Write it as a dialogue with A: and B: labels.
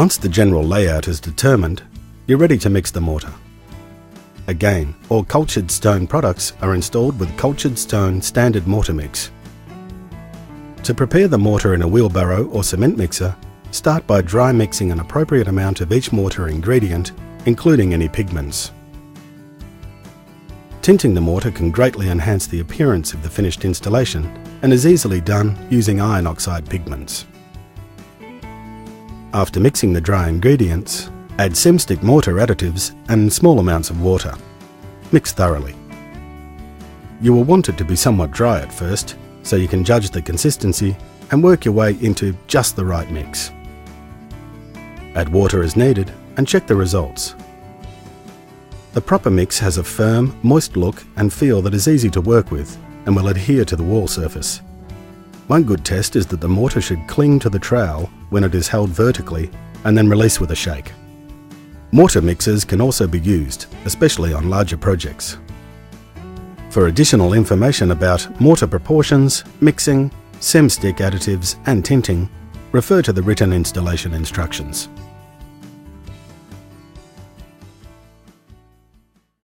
A: Once the general layout is determined, you're ready to mix the mortar. Again, all Cultured Stone products are installed with Cultured Stone standard mortar mix. To prepare the mortar in a wheelbarrow or cement mixer, start by dry mixing an appropriate amount of each mortar ingredient, including any pigments. Tinting the mortar can greatly enhance the appearance of the finished installation and is easily done using iron oxide pigments. After mixing the dry ingredients, add SemStick mortar additives and small amounts of water. Mix thoroughly. You will want it to be somewhat dry at first, so you can judge the consistency and work your way into just the right mix. Add water as needed and check the results. The proper mix has a firm, moist look and feel that is easy to work with and will adhere to the wall surface. One good test is that the mortar should cling to the trowel when it is held vertically and then release with a shake. Mortar mixers can also be used, especially on larger projects. For additional information about mortar proportions, mixing, SemStick additives and tinting, refer to the written installation instructions.